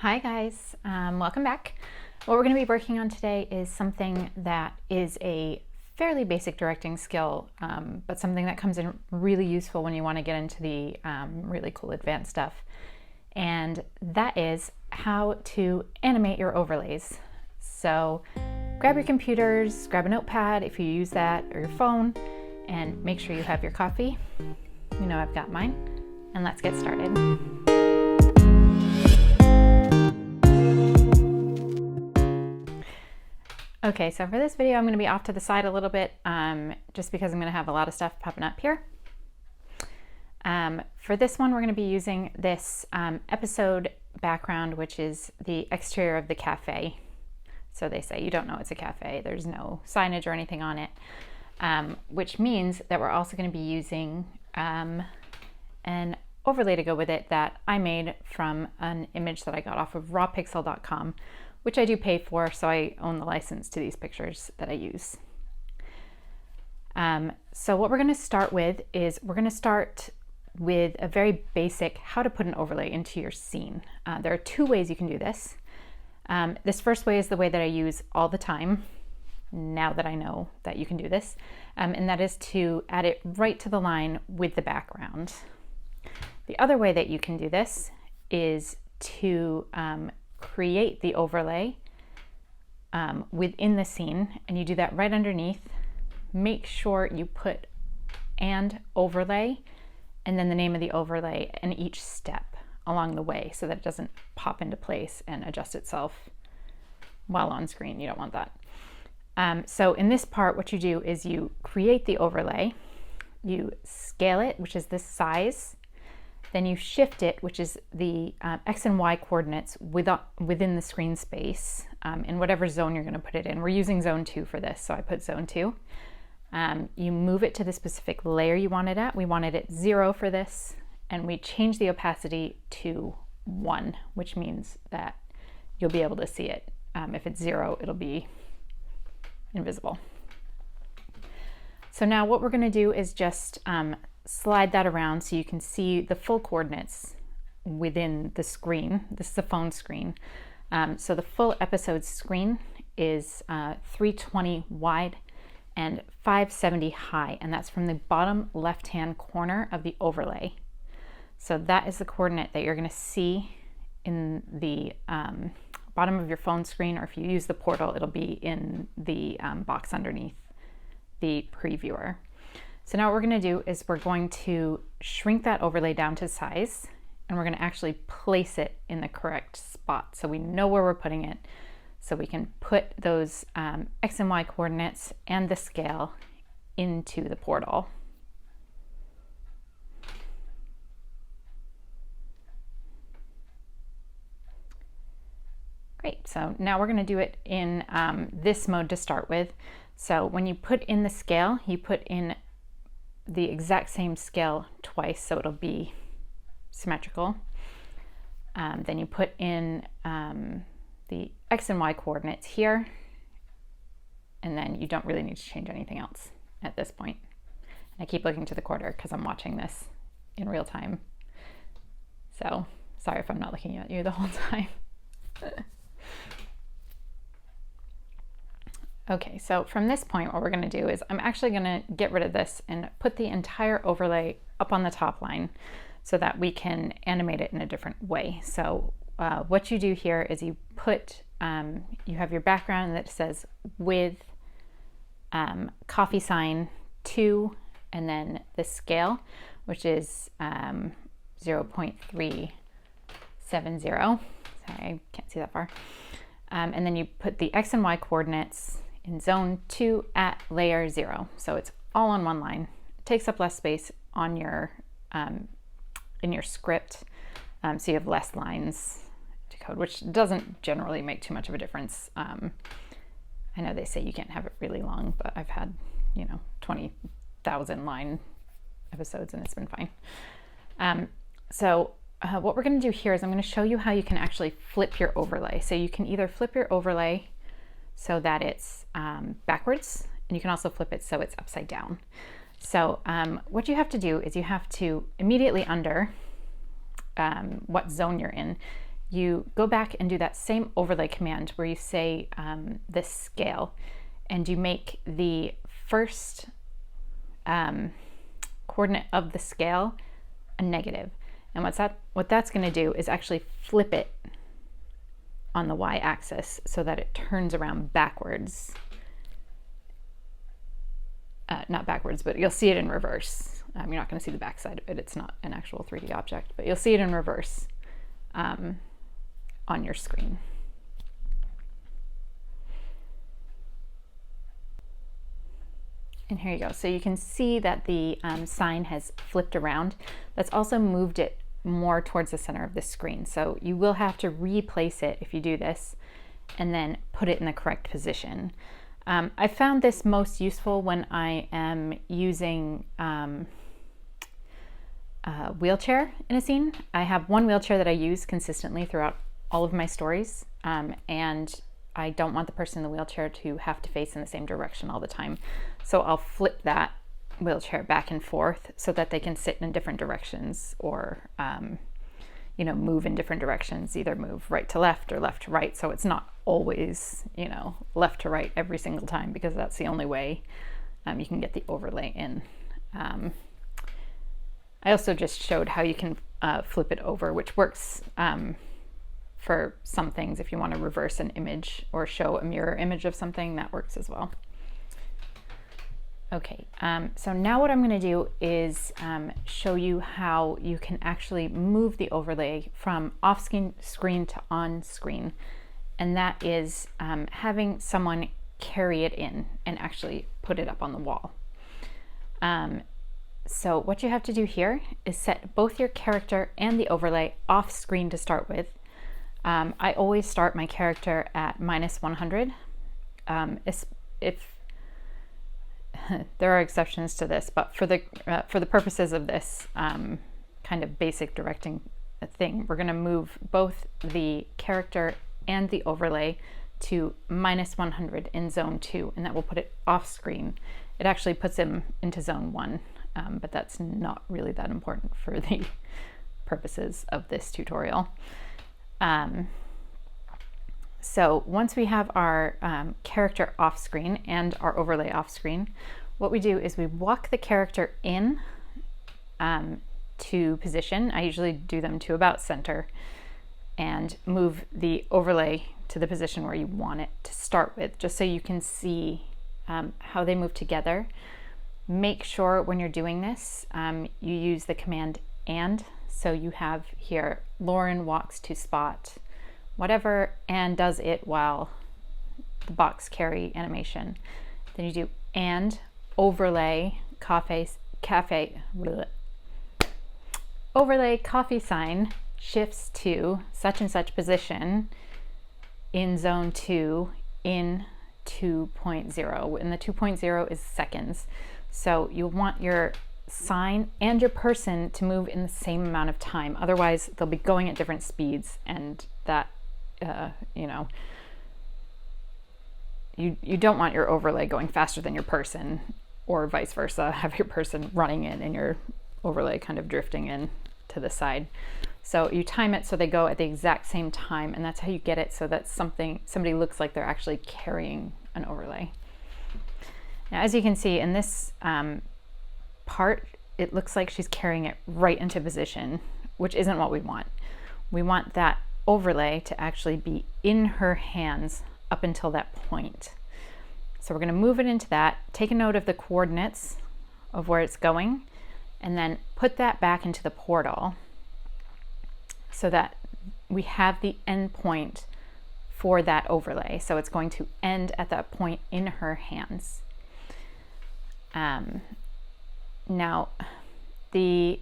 Hi guys, welcome back. What we're going to be working on today is something that is a fairly basic directing skill, but something that comes in really useful when you want to get into the really cool advanced stuff. And that is how to animate your overlays. So grab your computers, grab a notepad if you use that, or your phone, and make sure you have your coffee. You know I've got mine, and let's get started. Okay, so for this video, I'm going to be off to the side a little bit, just because I'm going to have a lot of stuff popping up here. For this one, we're going to be using this episode background, which is the exterior of the cafe. So they say you don't know it's a cafe. There's no signage or anything on it, which means that we're also going to be using an overlay to go with it that I made from an image that I got off of rawpixel.com, which I do pay for, so I own the license to these pictures that I use. So what we're going to start with is we're going to start with a very basic how to put an overlay into your scene. There are two ways you can do this. This first way is the way that I use all the time, now that I know that you can do this, and that is to add it right to the line with the background. The other way that you can do this is to create the overlay within the scene, and you do that right underneath. Make sure you put and overlay and then the name of the overlay and each step along the way so that it doesn't pop into place and adjust itself while on screen. You don't want that. So in this part, what you do is you create the overlay, you scale it, which is this size, then you shift it, which is the X and Y coordinates within the screen space in whatever zone you're going to put it in. We're using zone 2 for this, so I put zone 2. You move it to the specific layer you want it at. We wanted it 0 for this, and we change the opacity to 1, which means that you'll be able to see it. If it's 0, it'll be invisible. So now what we're going to do is just slide that around so you can see the full coordinates within the screen. This is a phone screen. So the full episode screen is 320 wide and 570 high, and that's from the bottom left-hand corner of the overlay. So that is the coordinate that you're going to see in the bottom of your phone screen, or if you use the portal, it'll be in the box underneath the previewer. So now what we're going to do is we're going to shrink that overlay down to size, and we're going to actually place it in the correct spot so we know where we're putting it, so we can put those X and Y coordinates and the scale into the portal. Great, so now we're going to do it in this mode to start with. So when you put in the scale, you put in the exact same scale twice, so it'll be symmetrical. Then you put in the X and Y coordinates here, and then you don't really need to change anything else at this point. And I keep looking to the quarter because I'm watching this in real time. So sorry if I'm not looking at you the whole time. Okay, so from this point, what we're going to do is I'm actually going to get rid of this and put the entire overlay up on the top line so that we can animate it in a different way. So what you do here is you put, you have your background that says with coffee sign 2, and then the scale, which is 0.370. Sorry, I can't see that far. And then you put the X and Y coordinates in zone 2 at layer 0. So it's all on one line. It takes up less space on your in your script, so you have less lines to code, which doesn't generally make too much of a difference. I know they say you can't have it really long, but I've had 20,000 line episodes and it's been fine. So what we're going to do here is I'm going to show you how you can actually flip your overlay. So you can either flip your overlay so that it's backwards, and you can also flip it so it's upside down. So what you have to do is you have to immediately under what zone you're in, you go back and do that same overlay command where you say this scale, and you make the first coordinate of the scale a negative. And what that's going to do is actually flip it on the y-axis so that it turns around backwards. Not backwards, but you'll see it in reverse. You're not going to see the back side of it. It's not an actual 3D object, but you'll see it in reverse on your screen. And here you go. So you can see that the sign has flipped around. That's also moved it more towards the center of the screen. So you will have to replace it if you do this and then put it in the correct position. I found this most useful when I am using a wheelchair in a scene. I have one wheelchair that I use consistently throughout all of my stories, and I don't want the person in the wheelchair to have to face in the same direction all the time. So I'll flip that wheelchair back and forth so that they can sit in different directions, or you know, move in different directions, either move right to left or left to right. So it's not always, you know, left to right every single time, because that's the only way you can get the overlay in. I also just showed how you can flip it over, which works for some things. If you want to reverse an image or show a mirror image of something, that works as well. Okay, so now what I'm going to do is show you how you can actually move the overlay from off screen to on screen, and that is having someone carry it in and actually put it up on the wall. So what you have to do here is set both your character and the overlay off screen to start with. I always start my character at -100. If there are exceptions to this, but for the purposes of this kind of basic directing thing, we're going to move both the character and the overlay to -100 in zone 2, and that will put it off screen. It actually puts him into zone 1, but that's not really that important for the purposes of this tutorial. So once we have our character off screen and our overlay off screen, what we do is we walk the character in to position. I usually do them to about center, and move the overlay to the position where you want it to start with, just so you can see how they move together. Make sure when you're doing this, you use the command and. So you have here, Lauren walks to spot whatever and does it while the box carry animation. Then you do and overlay overlay coffee sign shifts to such and such position in zone 2 in 2.0, and the 2.0 is seconds. So you want your sign and your person to move in the same amount of time. Otherwise, they'll be going at different speeds, and that, you know, you don't want your overlay going faster than your person, or vice versa. Have your person running in and your overlay kind of drifting in to the side. So you time it so they go at the exact same time, and that's how you get it so that somebody looks like they're actually carrying an overlay. Now, as you can see in this part, it looks like she's carrying it right into position, which isn't what we want. We want that overlay to actually be in her hands up until that point. So we're going to move it into that, take a note of the coordinates of where it's going, and then put that back into the portal so that we have the end point for that overlay. So it's going to end at that point in her hands. Now, the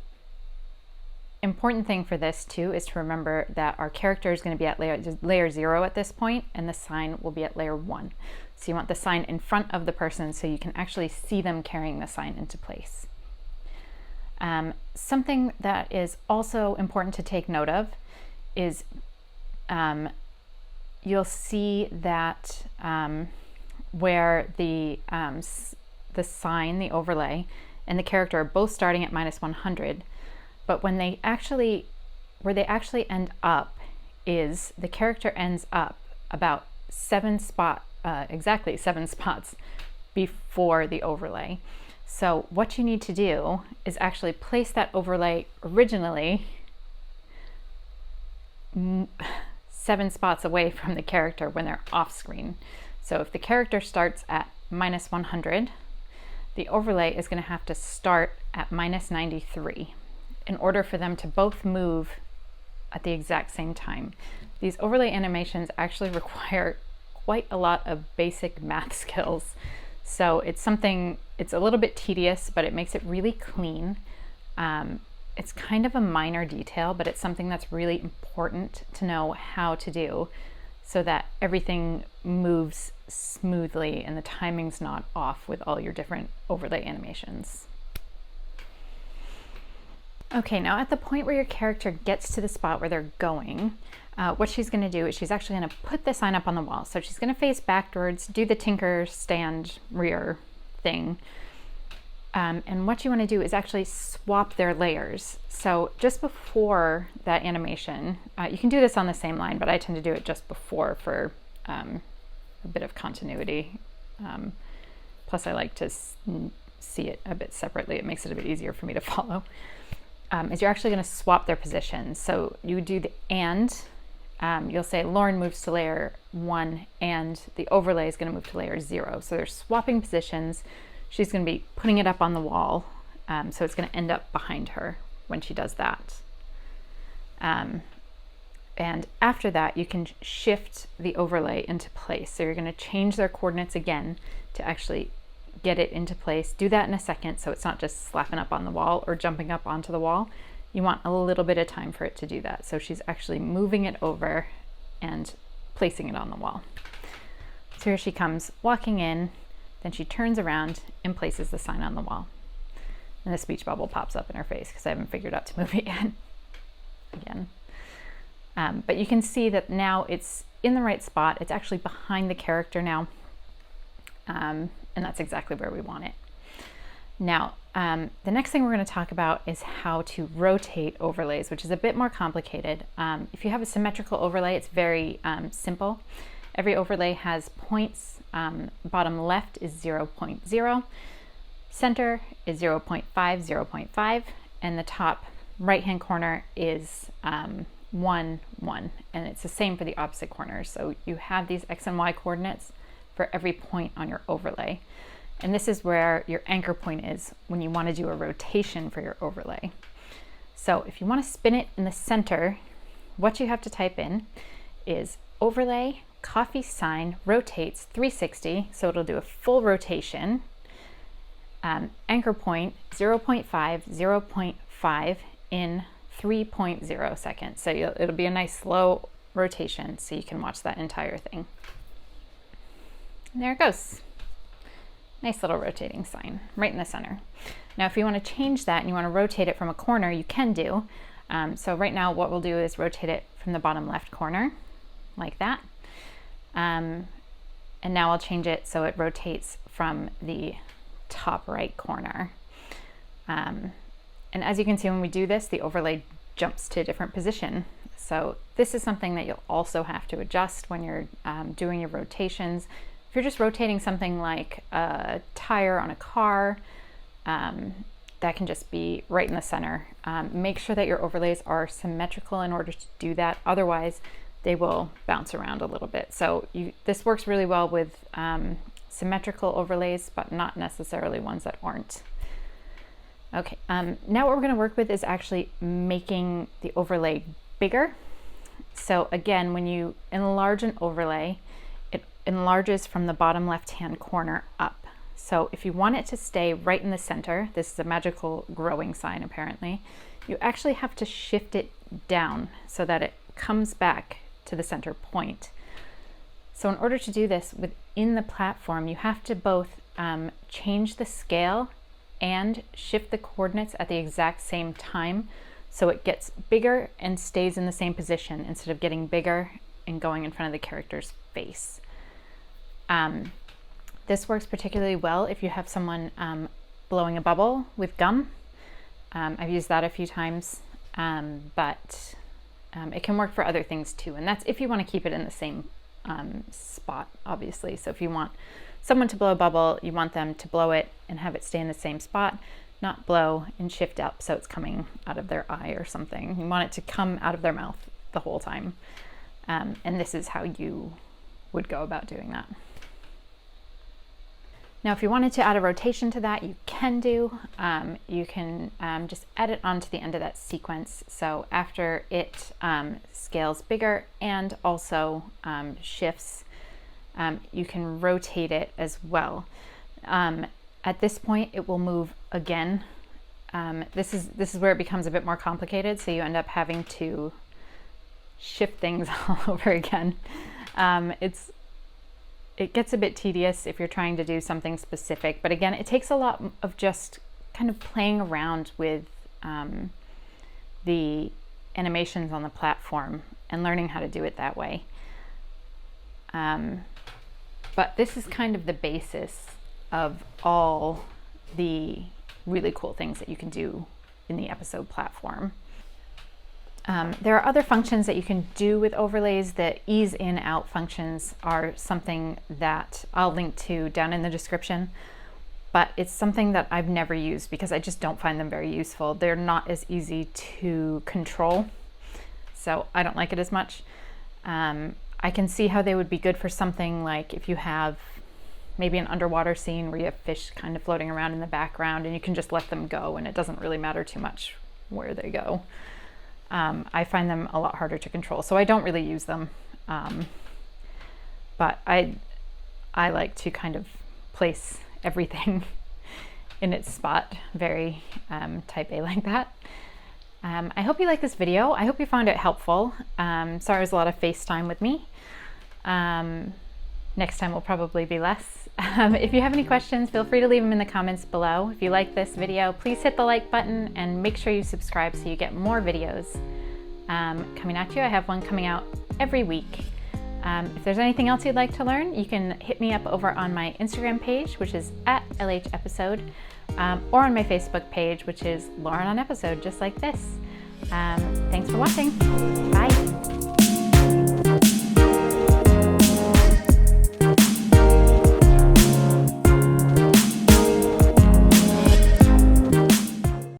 important thing for this too is to remember that our character is going to be at layer 0 at this point, and the sign will be at layer 1. So you want the sign in front of the person so you can actually see them carrying the sign into place. Something that is also important to take note of is you'll see that where the sign, the overlay, and the character are both starting at -100, but where they actually end up is the character ends up about exactly 7 spots before the overlay. So what you need to do is actually place that overlay originally 7 spots away from the character when they're off screen. So if the character starts at -100, the overlay is going to have to start at -93 in order for them to both move at the exact same time. These overlay animations actually require quite a lot of basic math skills. So it's a little bit tedious, but it makes it really clean. It's kind of a minor detail, but it's something that's really important to know how to do so that everything moves smoothly and the timing's not off with all your different overlay animations. Okay, now at the point where your character gets to the spot where they're going, what she's going to do is she's actually going to put the sign up on the wall. So she's going to face backwards, do the tinker stand rear thing. And what you want to do is actually swap their layers. So just before that animation, you can do this on the same line, but I tend to do it just before for a bit of continuity. Plus I like to see it a bit separately. It makes it a bit easier for me to follow. Is you're actually going to swap their positions. So you do the and, you'll say Lauren moves to layer 1 and the overlay is going to move to layer 0. So they're swapping positions. She's going to be putting it up on the wall, so it's going to end up behind her when she does that. And after that, you can shift the overlay into place. So you're going to change their coordinates again to actually get it into place. Do that in a second so it's not just slapping up on the wall or jumping up onto the wall. You want a little bit of time for it to do that. So she's actually moving it over and placing it on the wall. So here she comes walking in. Then she turns around and places the sign on the wall. And the speech bubble pops up in her face because I haven't figured out to move it again. But you can see that now it's in the right spot. It's actually behind the character now. And that's exactly where we want it. Now, the next thing we're going to talk about is how to rotate overlays, which is a bit more complicated. If you have a symmetrical overlay, it's very simple. Every overlay has points. Bottom left is 0.0, center is 0.5, 0.5, and the top right-hand corner is 1, 1. And it's the same for the opposite corners. So you have these X and Y coordinates for every point on your overlay. And this is where your anchor point is when you want to do a rotation for your overlay. So if you want to spin it in the center, what you have to type in is overlay coffee sign rotates 360, so it'll do a full rotation. Anchor point 0.5, 0.5 in 3.0 seconds. So it'll be a nice slow rotation so you can watch that entire thing. And there it goes. Nice little rotating sign right in the center. Now if you want to change that and you want to rotate it from a corner, you can do. So right now what we'll do is rotate it from the bottom left corner like that. And now I'll change it so it rotates from the top right corner. And as you can see when we do this, the overlay jumps to a different position. So this is something that you'll also have to adjust when you're doing your rotations. If you're just rotating something like a tire on a car, that can just be right in the center. Make sure that your overlays are symmetrical in order to do that. Otherwise, they will bounce around a little bit. So this works really well with symmetrical overlays, but not necessarily ones that aren't. Okay, now what we're going to work with is actually making the overlay bigger. So again, when you enlarge an overlay, it enlarges from the bottom left-hand corner up. So if you want it to stay right in the center, this is a magical growing sign apparently, you actually have to shift it down so that it comes back to the center point. So in order to do this within the platform, you have to both change the scale and shift the coordinates at the exact same time so it gets bigger and stays in the same position instead of getting bigger and going in front of the character's face. This works particularly well if you have someone blowing a bubble with gum. I've used that a few times, but It can work for other things too, and that's if you want to keep it in the same spot, obviously. So if you want someone to blow a bubble, you want them to blow it and have it stay in the same spot, not blow and shift up so it's coming out of their eye or something. You want it to come out of their mouth the whole time. And this is how you would go about doing that. Now, if you wanted to add a rotation to that, you can do. You can just add it onto the end of that sequence. So after it scales bigger and also shifts, you can rotate it as well. At this point, it will move again. This is where it becomes a bit more complicated. So you end up having to shift things all over again. It gets a bit tedious if you're trying to do something specific, but again, it takes a lot of just kind of playing around with the animations on the platform and learning how to do it that way. But this is kind of the basis of all the really cool things that you can do in the episode platform. There are other functions that you can do with overlays. The ease in out functions are something that I'll link to down in the description, but it's something that I've never used because I just don't find them very useful. They're not as easy to control, so I don't like it as much. I can see how they would be good for something like if you have maybe an underwater scene where you have fish kind of floating around in the background and you can just let them go and it doesn't really matter too much where they go. I find them a lot harder to control, so I don't really use them. But I like to kind of place everything in its spot, very type A like that. I hope you like this video. I hope you found it helpful. Sorry it was a lot of FaceTime with me. Next time will probably be less. If you have any questions, feel free to leave them in the comments below. If you like this video, please hit the like button and make sure you subscribe so you get more videos coming at you. I have one coming out every week. If there's anything else you'd like to learn, you can hit me up over on my Instagram page, which is @LHEpisode, or on my Facebook page, which is Lauren on Episode, just like this. Thanks for watching. Bye.